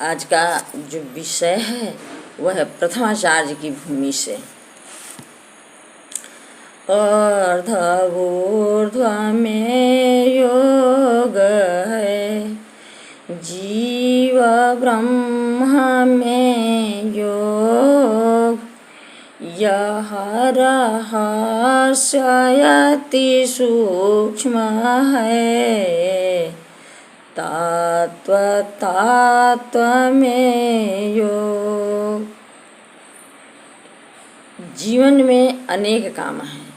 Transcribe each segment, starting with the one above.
आज का जो विषय है वह प्रथमाचार्य की भूमि से। अर्धऊर्ध्व में योग है, जीव ब्रह्म में योग, यह रहस्य अति सूक्ष्म है, तत्व तत्व में योग। जीवन में अनेक काम हैं,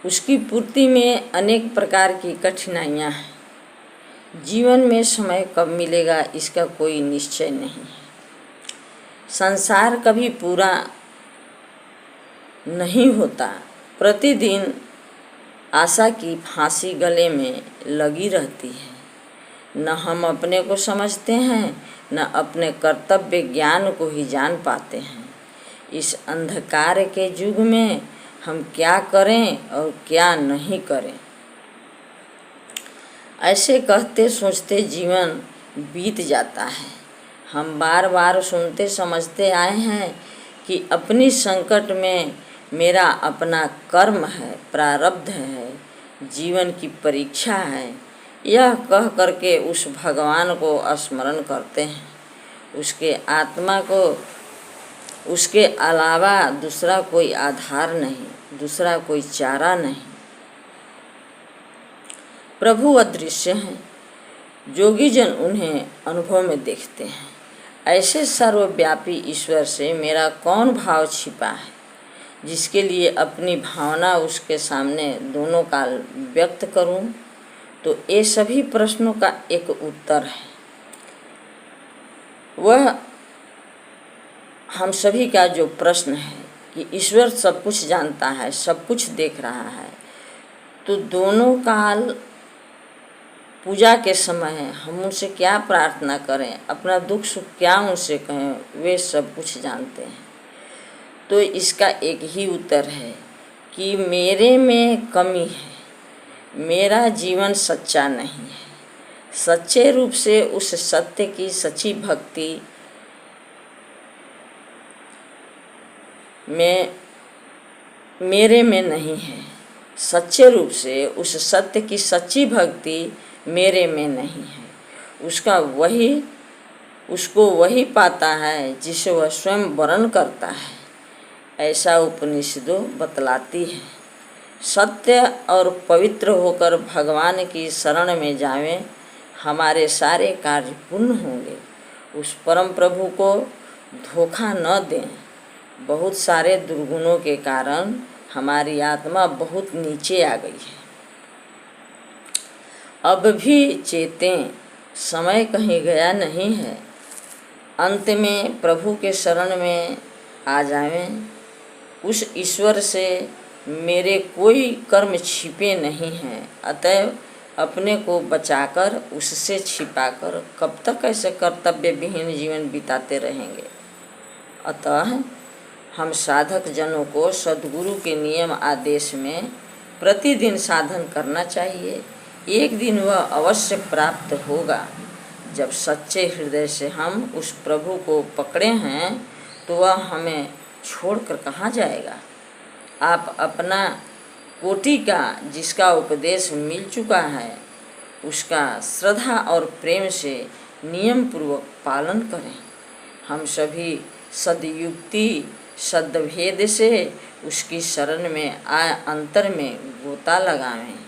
उसकी पूर्ति में अनेक प्रकार की कठिनाइयाँ हैं। जीवन में समय कब मिलेगा इसका कोई निश्चय नहीं है। संसार कभी पूरा नहीं होता। प्रतिदिन आशा की फांसी गले में लगी रहती है। न हम अपने को समझते हैं, न अपने कर्तव्य ज्ञान को ही जान पाते हैं। इस अंधकार के युग में हम क्या करें और क्या नहीं करें, ऐसे कहते सोचते जीवन बीत जाता है। हम बार बार सुनते समझते आए हैं कि अपनी संकट में मेरा अपना कर्म है, प्रारब्ध है, जीवन की परीक्षा है, यह कह करके उस भगवान को स्मरण करते हैं। उसके आत्मा को उसके अलावा दूसरा कोई आधार नहीं, दूसरा कोई चारा नहीं। प्रभु अदृश्य हैं, योगी जन उन्हें अनुभव में देखते हैं। ऐसे सर्वव्यापी ईश्वर से मेरा कौन भाव छिपा है, जिसके लिए अपनी भावना उसके सामने दोनों काल व्यक्त करूं? तो ये सभी प्रश्नों का एक उत्तर है। वह हम सभी का जो प्रश्न है कि ईश्वर सब कुछ जानता है, सब कुछ देख रहा है, तो दोनों काल पूजा के समय हम उनसे क्या प्रार्थना करें, अपना दुख सुख क्या उनसे कहें, वे सब कुछ जानते हैं। तो इसका एक ही उत्तर है कि मेरे में कमी है, मेरा जीवन सच्चा नहीं है। सच्चे रूप से उस सत्य की सच्ची भक्ति में मेरे में नहीं है। सच्चे रूप से उस सत्य की सच्ची भक्ति मेरे में नहीं है। उसको वही पाता है जिसे वह स्वयं वर्ण करता है, ऐसा उपनिषदों बतलाती है। सत्य और पवित्र होकर भगवान की शरण में जावें, हमारे सारे कार्य पूर्ण होंगे। उस परम प्रभु को धोखा न दें। बहुत सारे दुर्गुणों के कारण हमारी आत्मा बहुत नीचे आ गई है। अब भी चेतें, समय कहीं गया नहीं है। अंत में प्रभु के शरण में आ जावें। उस ईश्वर से मेरे कोई कर्म छिपे नहीं हैं, अतएव अपने को बचाकर उससे छिपाकर कब तक ऐसे कर्तव्य विहीन जीवन बिताते रहेंगे। अतः हम साधक जनों को सद्गुरु के नियम आदेश में प्रतिदिन साधन करना चाहिए। एक दिन वह अवश्य प्राप्त होगा। जब सच्चे हृदय से हम उस प्रभु को पकड़े हैं तो वह हमें छोड़कर कहाँ जाएगा। आप अपना कोटि का जिसका उपदेश मिल चुका है, उसका श्रद्धा और प्रेम से नियम पूर्वक पालन करें। हम सभी सदयुक्ति सद्भेद से उसकी शरण में अंतर में गोता लगावें।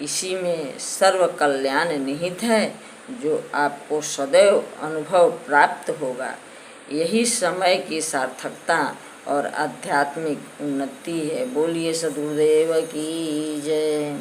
इसी में सर्व कल्याण निहित है, जो आपको सदैव अनुभव प्राप्त होगा। यही समय की सार्थकता और आध्यात्मिक उन्नति है। बोलिए सद्गुरुदेव की जय।